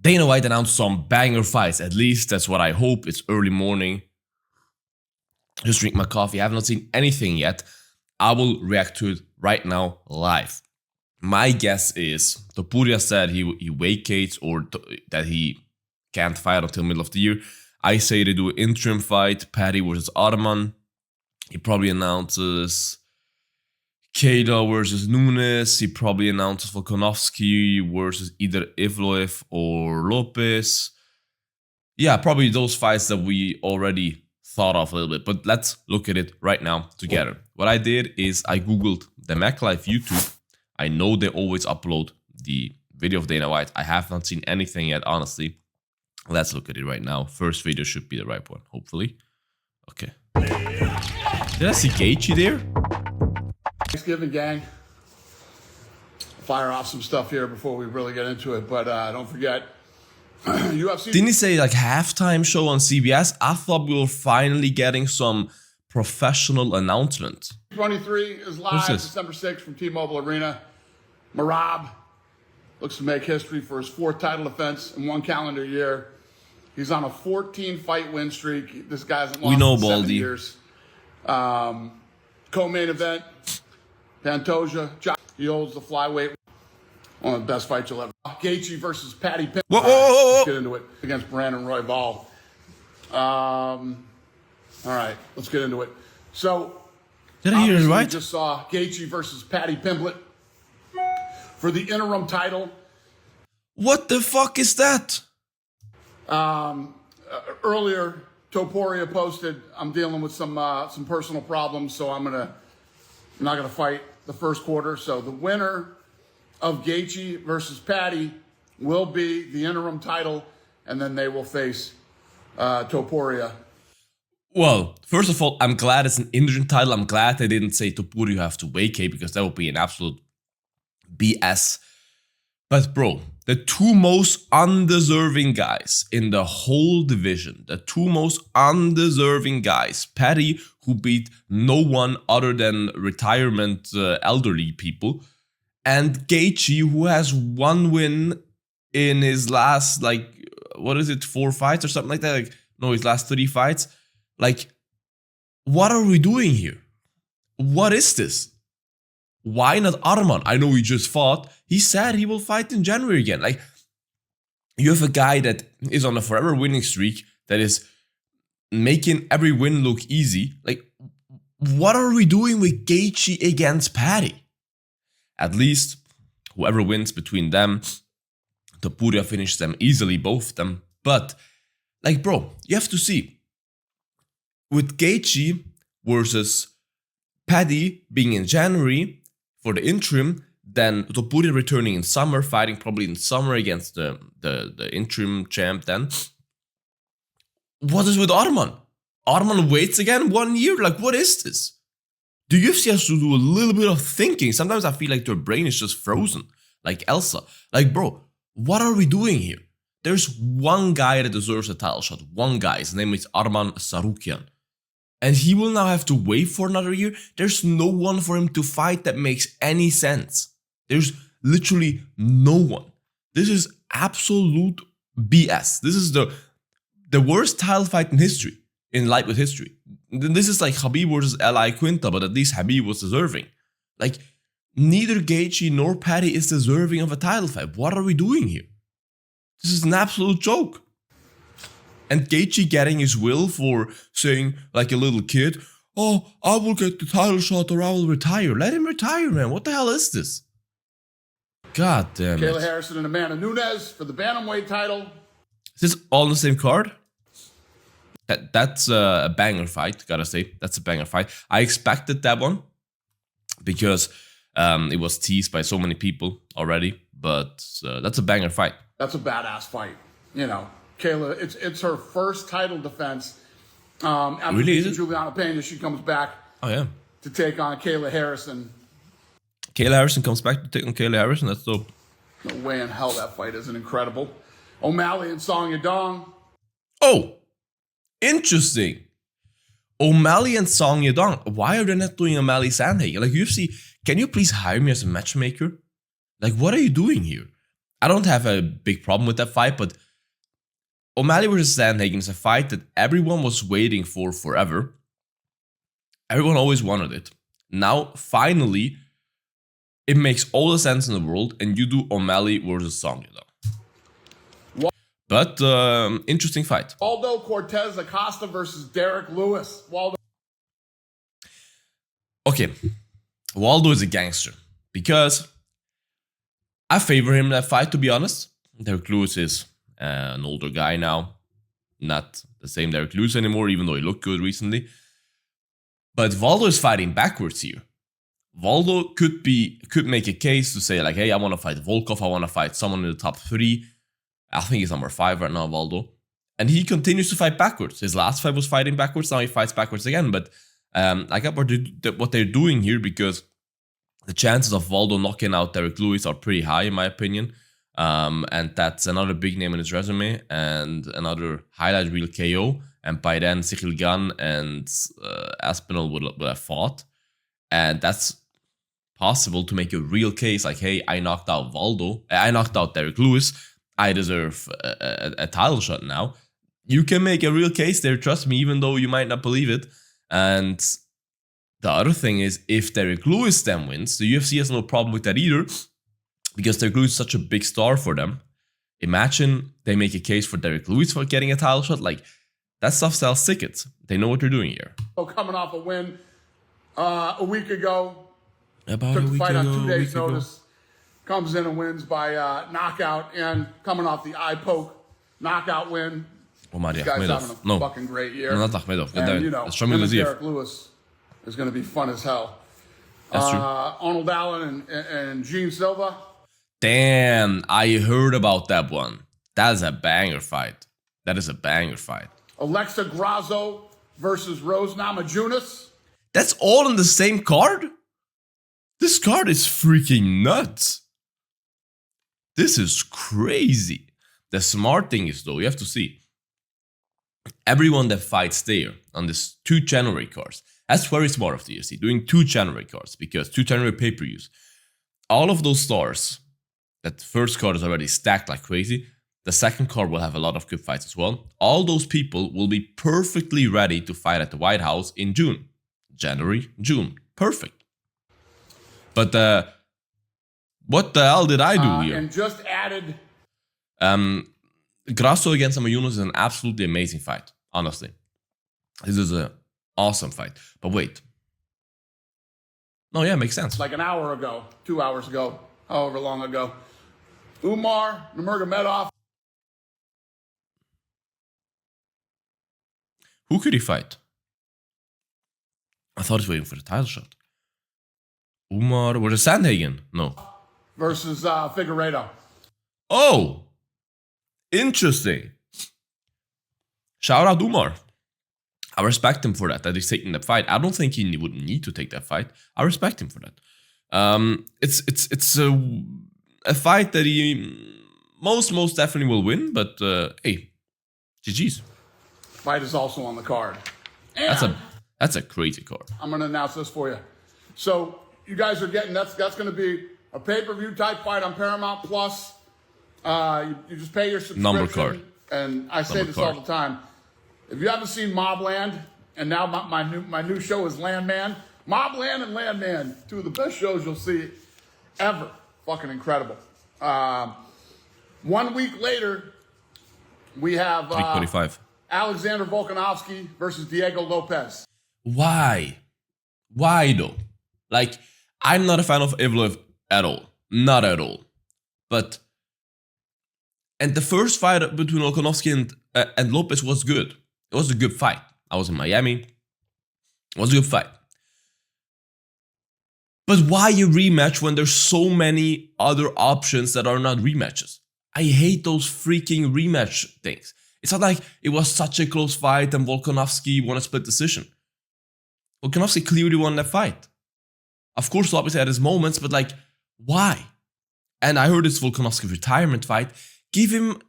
Dana White announced some banger fights. At least that's what I hope. It's early morning. Just drink my coffee. I have not seen anything yet. I will react to it right now live. My guess is Topuria said he vacates or that he can't fight until middle of the year. I say they do an interim fight, Paddy versus Ottoman. He probably announces Kayla versus Nunes. He probably announces Volkanovski versus either Ivloev or Lopez. Yeah, probably those fights that we already thought of a little bit. But let's look at it right now together. What I did is I googled the Mac Life YouTube. I know they always upload the video of Dana White. I have not seen anything yet, honestly. Let's look at it right now. First video should be the right one, hopefully. Okay. Did I see Gaethje there? Thanksgiving, gang. Fire off some stuff here before we really get into it, but don't forget, UFC. Didn't he say like halftime show on CBS? I thought we were finally getting some professional announcement. 23 is live December 6th from T-Mobile Arena. Marab looks to make history for his 4th title defense in 1 calendar year. He's on a 14-fight win streak. This guy hasn't lost in 7 years. Co-main event, Pantoja. He holds the flyweight. One of the best fights you'll ever. Gaethje versus Paddy Pimblett. Let's get into it against Brandon Royval. All right, let's get into it. So, did I hear it right? We just saw Gaethje versus Paddy Pimblett for the interim title. What the fuck is that? Earlier, Topuria posted, I'm dealing with some personal problems, so I'm not gonna fight the first quarter. So the winner of Gaethje versus Paddy will be the interim title, and then they will face Topuria. Well, first of all, I'm glad it's an interim title. I'm glad they didn't say Topuria you have to vacate, because that would be an absolute BS. But bro, the 2 most undeserving guys in the whole division, the 2 most undeserving guys, Paddy, who beat no one other than retirement elderly people, and Gaethje, who has 1 win in his last, like, what is it, 4 fights or something like that? Like, no, his last 3 fights. Like, what are we doing here? What is this? Why not Arman? I know he just fought. He said he will fight in January again. Like, you have a guy that is on a forever winning streak, that is making every win look easy. Like, what are we doing with Gaethje against Paddy? At least, whoever wins between them, Topuria finishes them easily, both of them. But, like, bro, you have to see. With Gaethje versus Paddy being in January for the interim, then Topuria returning in summer, fighting probably in summer against the interim champ then. What is with Arman? Arman waits again 1 year? Like, what is this? The UFC has to do a little bit of thinking. Sometimes I feel like their brain is just frozen, like Elsa. Like, bro, what are we doing here? There's one guy that deserves a title shot. One guy. His name is Arman Tsarukyan. And he will now have to wait for another year. There's no one for him to fight that makes any sense. There's literally no one. This is absolute BS. This is the worst title fight in history, in lightweight history. This is like Khabib versus L.I. Quinta, but at least Khabib was deserving. Like, neither Gaethje nor Paddy is deserving of a title fight. What are we doing here? This is an absolute joke. And Gaethje getting his will for saying, like a little kid, oh, I will get the title shot or I will retire. Let him retire, man. What the hell is this? God damn it. Kayla Harrison and Amanda Nunes for the bantamweight title. Is this all on the same card? That's a banger fight, gotta say. That's a banger fight. I expected that one because it was teased by so many people already. But that's a banger fight. That's a badass fight. You know, Kayla, it's her first title defense. After really? Is it? Juliana Pena, she comes back to take on Kayla Harrison. Kayla Harrison comes back to take on Kayla Harrison? That's dope. No way in hell that fight isn't incredible. O'Malley and Song Yadong. Oh, interesting. O'Malley and Song Yadong. Why are they not doing O'Malley Sandhagen? Like, UFC, can you please hire me as a matchmaker? Like, what are you doing here? I don't have a big problem with that fight, but O'Malley versus Sandhagen is a fight that everyone was waiting for forever. Everyone always wanted it. Now, finally, it makes all the sense in the world, and you do O'Malley versus Songula. But interesting fight. Waldo Cortez Acosta versus Derek Lewis. Waldo. Okay, Waldo is a gangster because I favor him in that fight, to be honest. Derek Lewis is an older guy now. Not the same Derek Lewis anymore, even though he looked good recently. But Waldo is fighting backwards here. Waldo could make a case to say like, hey, I want to fight Volkov. I want to fight someone in the top 3. I think he's number 5 right now, Waldo. And he continues to fight backwards. His last fight was fighting backwards. Now he fights backwards again. But I got what they're doing here because the chances of Waldo knocking out Derek Lewis are pretty high, in my opinion. And that's another big name in his resume and another highlight reel KO. And by then, Sigil Gunn and Aspinall would have fought. And that's possible to make a real case like, hey, I knocked out Waldo. I knocked out Derek Lewis. I deserve a title shot now. You can make a real case there, trust me, even though you might not believe it. And the other thing is, if Derek Lewis then wins, the UFC has no problem with that either, because Derek Lewis is such a big star for them. Imagine they make a case for Derek Lewis for getting a title shot. Like, that stuff sells tickets. They know what they're doing here. Coming off a win a week ago. About took a the week fight ago, on 2 days' notice. Comes in and wins by knockout, and coming off the eye poke knockout win. This guy's having a fucking great year. No, not Akhmedov. And, you know, him and Derek Lewis is going to be fun as hell. That's true. Arnold Allen and Gene Silva. Damn, I heard about that one. That is a banger fight. That is a banger fight. Alexa Grasso versus Rose Namajunas. That's all in the same card? This card is freaking nuts. This is crazy. The smart thing is, though, you have to see, everyone that fights there on this 2 January cards, that's very smart of the UFC, doing 2 January cards, because 2 January pay-per-views, all of those stars, that first card is already stacked like crazy, the second card will have a lot of good fights as well. All those people will be perfectly ready to fight at the White House in June. January, June. Perfect. But what the hell did I do here? And just added... Grasso against Namajunas is an absolutely amazing fight, honestly. This is an awesome fight. But wait. No, yeah, makes sense. Like an hour ago, 2 hours ago, however long ago. Umar Nurmagomedov. Who could he fight? I thought he was waiting for the title shot. Umar, was it Sandhagen? No. Versus Figueiredo. Oh! Interesting. Shout out Umar. I respect him for that he's taking that fight. I don't think he would need to take that fight. I respect him for that. It's a fight that he most definitely will win, but hey, GG's. Fight is also on the card. And that's a crazy card. I'm going to announce this for you. So you guys are getting, that's going to be a pay-per-view type fight on Paramount Plus. You just pay your subscription. Number card. And I say this all the time. If you haven't seen Mobland, and now my new show is Landman. Mobland and Landman, 2 of the best shows you'll see ever. Fucking incredible. 1 week later, we have 25. Alexander Volkanovski versus Diego Lopez. Why? Why though? Like, I'm not a fan of Evloev at all. Not at all. But... And the first fight between Volkanovski and Lopez was good. It was a good fight. I was in Miami. It was a good fight. But why a rematch when there's so many other options that are not rematches? I hate those freaking rematch things. It's not like it was such a close fight and Volkanovski won a split decision. Volkanovski clearly won that fight. Of course, Lopez had his moments, but like, why? And I heard it's Volkanovski's retirement fight. Give him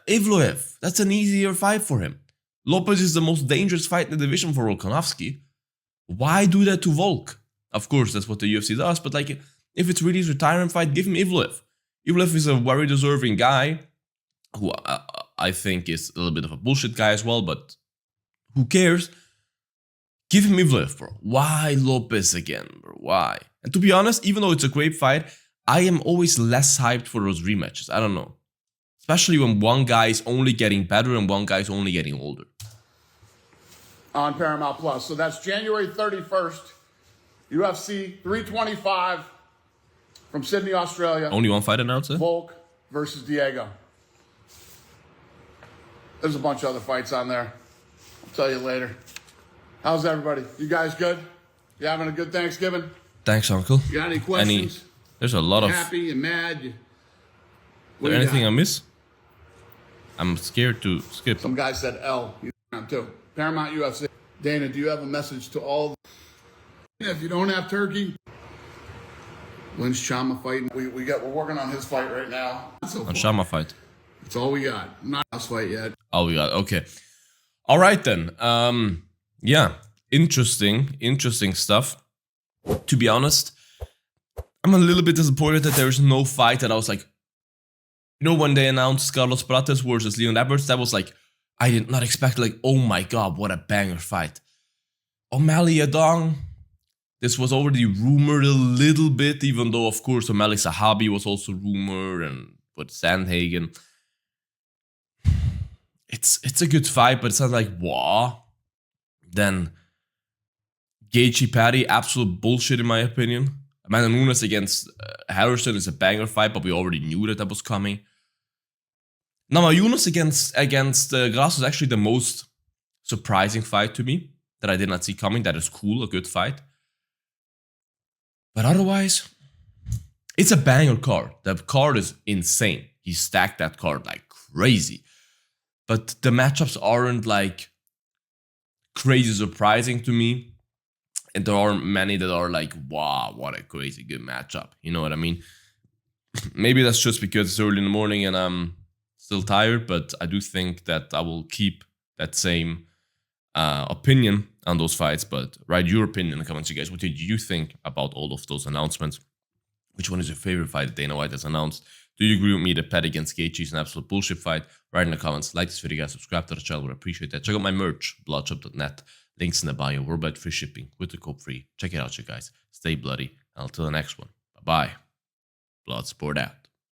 Evloev. That's an easier fight for him. Lopez is the most dangerous fight in the division for Volkanovski. Why do that to Volk? Of course, that's what the UFC does, but like, if it's really his retirement fight, give him Evloev. Even if he's a very deserving guy, who I think is a little bit of a bullshit guy as well, but who cares? Give me Vliv, bro. Why Lopez again, bro? Why? And to be honest, even though it's a great fight, I am always less hyped for those rematches. I don't know. Especially when one guy is only getting better and one guy is only getting older. On Paramount Plus. So that's January 31st, UFC 325 from Sydney, Australia. Only one fight announced, eh? Volk versus Diego. There's a bunch of other fights on there. I'll tell you later. How's everybody? You guys good? You having a good Thanksgiving? Thanks, Uncle. You got any questions? There's a lot of... Happy and mad? Is there anything I miss? I'm scared to skip. Some guy said L. I'm too. Paramount UFC. Dana, do you have a message to all? If you don't have turkey, Lynch Chama fighting. We're working on his fight right now. On Chama fight. That's all we got. Not us fight yet. All we got. Okay. All right then. Yeah. Interesting stuff. To be honest, I'm a little bit disappointed that there is no fight that I was like, you know, when they announced Carlos Prates versus Leon Edwards, that was like, I did not expect, like, oh my god, what a banger fight. O'Malley Yadong, this was already rumored a little bit, even though, of course, O'Malley Sahabi was also rumored, and with Sandhagen. It's a good fight, but it's not like, wow. Then Gaethje Paddy, absolute bullshit in my opinion. Amanda Nunes against Harrison is a banger fight, but we already knew that was coming. Namajunas against Grasso is actually the most surprising fight to me that I did not see coming. That is cool, a good fight. But otherwise, it's a banger card. The card is insane. He stacked that card like crazy. But the matchups aren't like crazy surprising to me. And there are many that are like, wow, what a crazy good matchup. You know what I mean? Maybe that's just because it's early in the morning and I'm still tired, but I do think that I will keep that same opinion on those fights. But write your opinion in the comments, you guys. What did you think about all of those announcements? Which one is your favorite fight that Dana White has announced? Do you agree with me that Paddy against Gaethje is an absolute bullshit fight? Write in the comments. Like this video, guys. Subscribe to the channel. I appreciate that. Check out my merch, bloodsport.net. Links in the bio. Worldwide free shipping with the code free. Check it out, you guys. Stay bloody. Until the next one. Bye-bye. Bloodsport out.